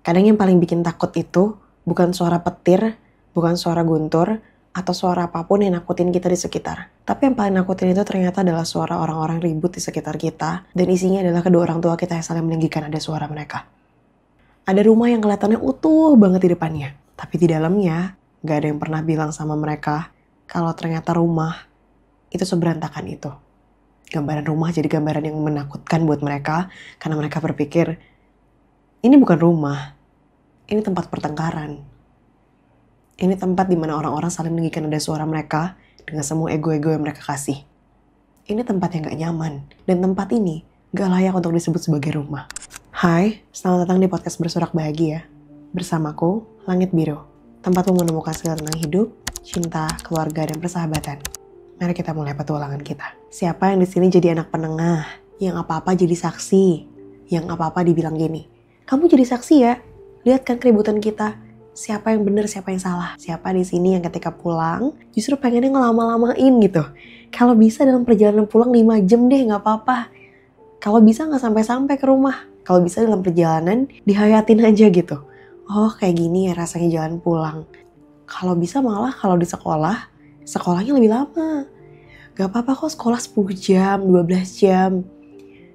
Kadang yang paling bikin takut itu bukan suara petir, bukan suara guntur, atau suara apapun yang nakutin kita di sekitar. Tapi yang paling nakutin itu ternyata adalah suara orang-orang ribut di sekitar kita, dan isinya adalah kedua orang tua kita yang saling meninggikan ada suara mereka. Ada rumah yang kelihatannya utuh banget di depannya, tapi di dalamnya gak ada yang pernah bilang sama mereka kalau ternyata rumah itu seberantakan itu. Gambaran rumah jadi gambaran yang menakutkan buat mereka, karena mereka berpikir, ini bukan rumah, ini tempat pertengkaran. Ini tempat di mana orang-orang saling meninggikan nada suara mereka dengan semua ego-ego yang mereka kasih. Ini tempat yang gak nyaman, dan tempat ini gak layak untuk disebut sebagai rumah. Hai, selamat datang di podcast Bersorak Bahagia. Bersamaku, Langit Biru. Tempatmu menemukan segala tentang hidup, cinta, keluarga, dan persahabatan. Mari kita mulai petualangan kita. Siapa yang di sini jadi anak penengah, yang apa-apa jadi saksi, yang apa-apa dibilang gini, kamu jadi saksi ya, lihat kan keributan kita. Siapa yang benar, siapa yang salah. Siapa di sini yang ketika pulang justru pengennya ngelama-lamain gitu. Kalau bisa dalam perjalanan pulang 5 jam deh, gak apa-apa. Kalau bisa gak sampai-sampai ke rumah. Kalau bisa dalam perjalanan dihayatin aja gitu. Oh kayak gini ya rasanya jalan pulang. Kalau bisa malah kalau di sekolah, sekolahnya lebih lama. Gak apa-apa kok sekolah 10 jam, 12 jam.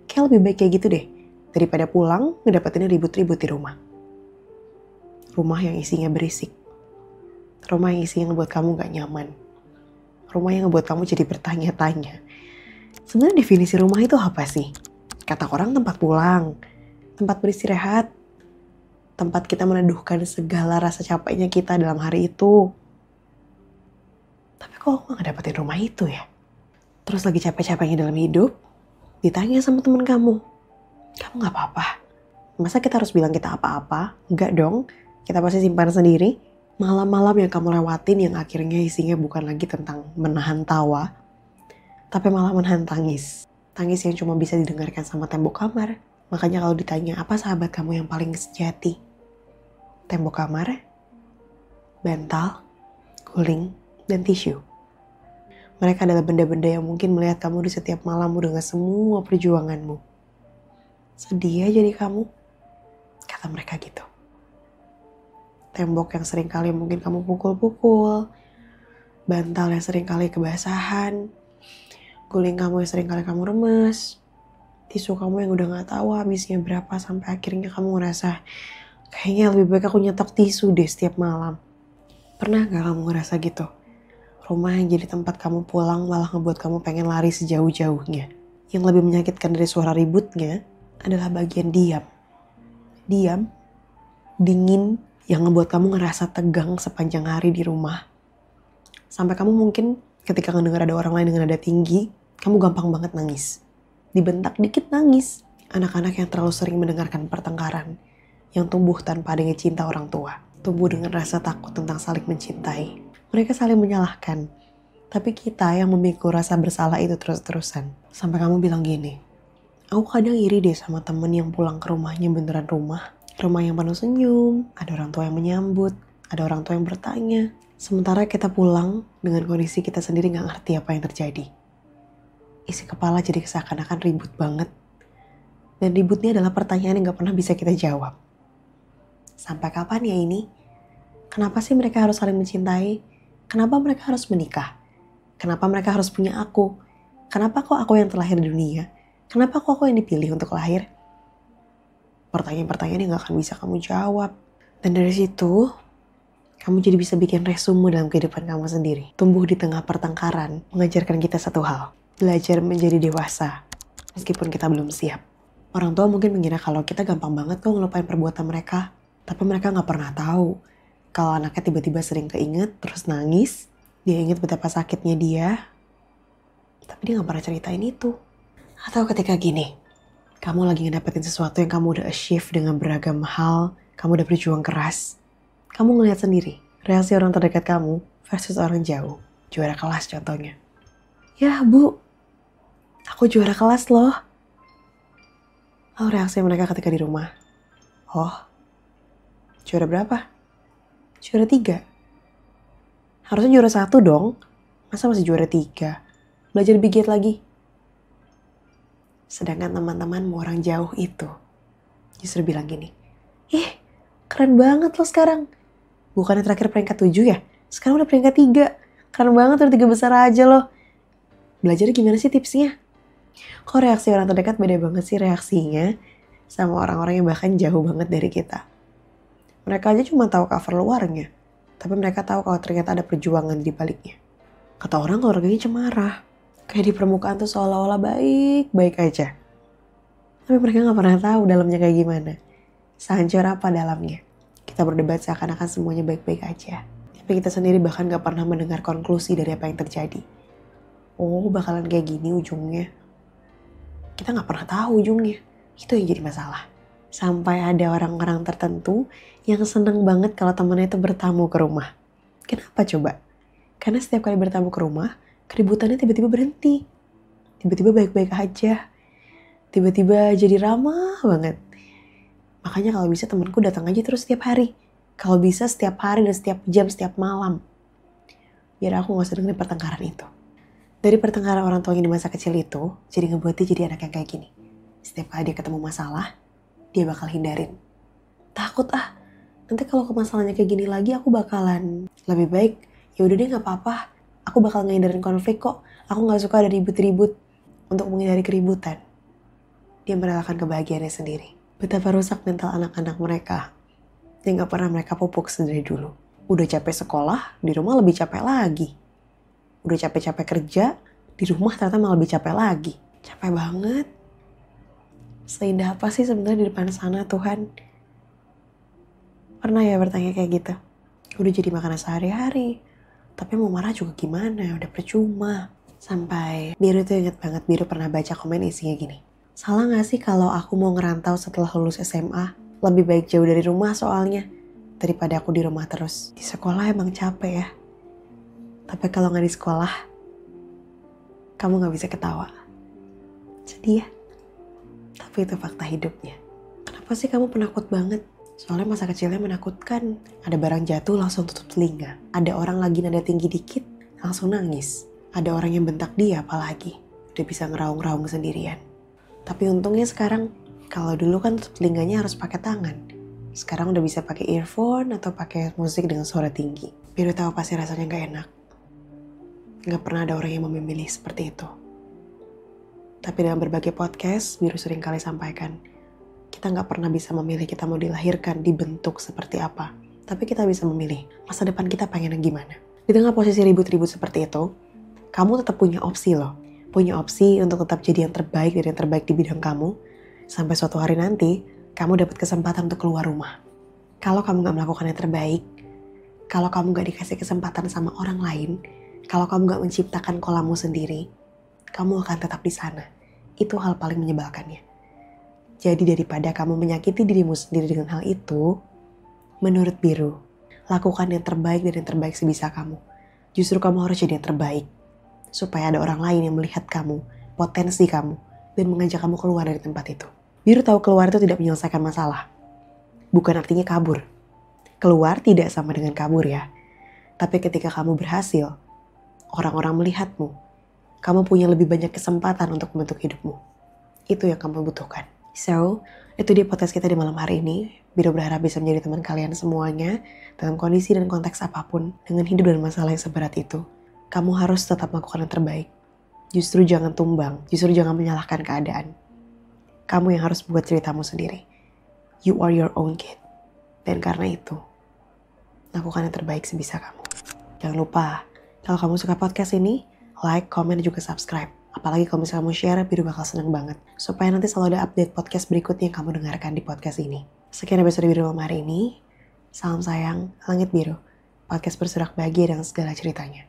Kayak lebih baik kayak gitu deh. Daripada pulang ngedapetinnya ribut-ribut di rumah. Rumah yang isinya berisik. Rumah yang isinya ngebuat kamu gak nyaman. Rumah yang ngebuat kamu jadi bertanya-tanya. Sebenarnya definisi rumah itu apa sih? Kata orang tempat pulang, tempat beristirahat, tempat kita meneduhkan segala rasa capeknya kita dalam hari itu. Tapi kok aku gak dapetin rumah itu ya? Terus lagi capek-capeknya dalam hidup, ditanya sama temen kamu gak apa-apa? Masa kita harus bilang kita apa-apa? Enggak dong. Kita pasti simpan sendiri. Malam-malam yang kamu lewatin yang akhirnya isinya bukan lagi tentang menahan tawa, tapi malah menahan tangis. Tangis yang cuma bisa didengarkan sama tembok kamar. Makanya kalau ditanya apa sahabat kamu yang paling sejati? Tembok kamar, bantal, guling, dan tisu. Mereka adalah benda-benda yang mungkin melihat kamu di setiap malammu dengan semua perjuanganmu. Sedih ya jadi kamu, kata mereka gitu. Tembok yang sering kali mungkin kamu pukul-pukul, bantal yang sering kali kebasahan, guling kamu yang sering kali kamu remes, tisu kamu yang udah gak tahu habisnya berapa sampai akhirnya kamu ngerasa kayaknya lebih baik aku nyetok tisu deh setiap malam. Pernah gak kamu ngerasa gitu? Rumah yang jadi tempat kamu pulang malah ngebuat kamu pengen lari sejauh-jauhnya. Yang lebih menyakitkan dari suara ributnya adalah bagian diam. Diam, dingin, yang ngebuat kamu ngerasa tegang sepanjang hari di rumah. Sampai kamu mungkin ketika ngedengar ada orang lain dengan nada tinggi, kamu gampang banget nangis. Dibentak dikit nangis. Anak-anak yang terlalu sering mendengarkan pertengkaran, yang tumbuh tanpa adanya cinta orang tua. Tumbuh dengan rasa takut tentang saling mencintai. Mereka saling menyalahkan. Tapi kita yang memikul rasa bersalah itu terus-terusan. Sampai kamu bilang gini, aku kadang iri deh sama temen yang pulang ke rumahnya beneran rumah. Rumah yang penuh senyum, ada orang tua yang menyambut, ada orang tua yang bertanya. Sementara kita pulang dengan kondisi kita sendiri gak ngerti apa yang terjadi. Isi kepala jadi seakan-akan ribut banget. Dan ributnya adalah pertanyaan yang gak pernah bisa kita jawab. Sampai kapan ya ini? Kenapa sih mereka harus saling mencintai? Kenapa mereka harus menikah? Kenapa mereka harus punya aku? Kenapa kok aku yang terlahir di dunia? Kenapa kok aku yang dipilih untuk lahir? Pertanyaan-pertanyaan yang gak akan bisa kamu jawab. Dan dari situ, kamu jadi bisa bikin resume dalam kehidupan kamu sendiri. Tumbuh di tengah pertengkaran, mengajarkan kita satu hal. Belajar menjadi dewasa, meskipun kita belum siap. Orang tua mungkin mengira kalau kita gampang banget kok ngelupain perbuatan mereka. Tapi mereka gak pernah tahu. Kalau anaknya tiba-tiba sering keinget, terus nangis. Dia inget betapa sakitnya dia. Tapi dia gak pernah ceritain itu. Atau ketika gini, kamu lagi ngedapetin sesuatu yang kamu udah achieve dengan beragam hal, kamu udah berjuang keras. Kamu ngeliat sendiri, reaksi orang terdekat kamu versus orang jauh. Juara kelas contohnya. Ya bu, aku juara kelas loh. Lalu reaksi mereka ketika di rumah. Oh, juara berapa? Juara 3. Harusnya juara 1 dong. Masa masih juara 3? Belajar lebih giat lagi. Sedangkan teman-temanmu orang jauh itu justru bilang gini, Keren banget lo sekarang. Bukannya terakhir peringkat 7 ya? Sekarang udah peringkat 3. Keren banget udah 3 besar aja lo. Belajar gimana sih tipsnya? Kok reaksi orang terdekat beda banget sih reaksinya sama orang-orang yang bahkan jauh banget dari kita. Mereka aja cuma tahu cover luarnya, tapi mereka tahu kalau ternyata ada perjuangan di baliknya. Kata orang keluarganya cemarah, kayak di permukaan tuh seolah-olah baik-baik aja. Tapi mereka gak pernah tahu dalamnya kayak gimana. Sehancur apa dalamnya. Kita berdebat seakan-akan semuanya baik-baik aja. Tapi kita sendiri bahkan gak pernah mendengar konklusi dari apa yang terjadi. Oh, bakalan kayak gini ujungnya. Kita gak pernah tahu ujungnya. Itu yang jadi masalah. Sampai ada orang-orang tertentu yang seneng banget kalau temannya itu bertamu ke rumah. Kenapa coba? Karena setiap kali bertamu ke rumah, keributannya tiba-tiba berhenti. Tiba-tiba baik-baik aja. Tiba-tiba jadi ramah banget. Makanya kalau bisa temanku datang aja terus setiap hari. Kalau bisa setiap hari dan setiap jam, setiap malam. Biar aku gak usah dengerin pertengkaran itu. Dari pertengkaran orang tuanya di masa kecil itu, jadi ngebuat dia jadi anak yang kayak gini. Setiap kali dia ketemu masalah, dia bakal hindarin. Takut nanti kalau masalahnya kayak gini lagi aku bakalan lebih baik. Ya udah deh gak apa-apa, aku bakal ngehindarin konflik kok. Aku gak suka ada ribut-ribut. Untuk menghindari keributan, dia merelakan kebahagiaannya sendiri. Betapa rusak mental anak-anak mereka yang gak pernah mereka pupuk sedari dulu. Udah capek sekolah, di rumah lebih capek lagi. Udah capek-capek kerja, di rumah ternyata malah lebih capek lagi. Capek banget. Seindah apa sih sebenarnya di depan sana Tuhan? Pernah ya bertanya kayak gitu? Udah jadi makanan sehari-hari. Tapi mau marah juga gimana, udah percuma. Sampai Biru tuh inget banget, Biru pernah baca komen isinya gini. Salah gak sih kalau aku mau ngerantau setelah lulus SMA? Lebih baik jauh dari rumah soalnya. Daripada aku di rumah terus. Di sekolah emang capek ya. Tapi kalau gak di sekolah, kamu gak bisa ketawa. Sedih ya? Tapi itu fakta hidupnya. Kenapa sih kamu penakut banget? Soalnya masa kecilnya menakutkan. Ada barang jatuh langsung tutup telinga. Ada orang lagi nada tinggi dikit, langsung nangis. Ada orang yang bentak dia apalagi. Udah bisa ngeraung-raung sendirian. Tapi untungnya sekarang, kalau dulu kan tutup telinganya harus pakai tangan. Sekarang udah bisa pakai earphone atau pakai musik dengan suara tinggi. Biar tahu pasti rasanya gak enak. Gak pernah ada orang yang memilih seperti itu. Tapi dalam berbagai podcast, Biru sering kali sampaikan, kita gak pernah bisa memilih kita mau dilahirkan, dibentuk seperti apa. Tapi kita bisa memilih masa depan kita pengen gimana. Di tengah posisi ribut-ribut seperti itu, kamu tetap punya opsi loh. Punya opsi untuk tetap jadi yang terbaik dari yang terbaik di bidang kamu. Sampai suatu hari nanti, kamu dapat kesempatan untuk keluar rumah. Kalau kamu gak melakukan yang terbaik, kalau kamu gak dikasih kesempatan sama orang lain, kalau kamu gak menciptakan kolammu sendiri, kamu akan tetap di sana. Itu hal paling menyebalkannya. Jadi daripada kamu menyakiti dirimu sendiri dengan hal itu, menurut Biru, lakukan yang terbaik dan yang terbaik sebisa kamu. Justru kamu harus jadi yang terbaik. Supaya ada orang lain yang melihat kamu, potensi kamu, dan mengajak kamu keluar dari tempat itu. Biru tahu keluar itu tidak menyelesaikan masalah. Bukan artinya kabur. Keluar tidak sama dengan kabur ya. Tapi ketika kamu berhasil, orang-orang melihatmu, kamu punya lebih banyak kesempatan untuk membentuk hidupmu. Itu yang kamu butuhkan. So, itu dia podcast kita di malam hari ini. Biru berharap bisa menjadi teman kalian semuanya dalam kondisi dan konteks apapun dengan hidup dan masalah yang seberat itu. Kamu harus tetap melakukan yang terbaik. Justru jangan tumbang, justru jangan menyalahkan keadaan. Kamu yang harus buat ceritamu sendiri. You are your own kid. Dan karena itu, lakukan yang terbaik sebisa kamu. Jangan lupa, kalau kamu suka podcast ini, like, comment, dan juga subscribe. Apalagi kalau misalnya kamu share, Biru bakal seneng banget. Supaya nanti selalu ada update podcast berikutnya yang kamu dengarkan di podcast ini. Sekian episode Biru malam hari ini. Salam sayang, Langit Biru. Podcast bersorak bahagia dengan segala ceritanya.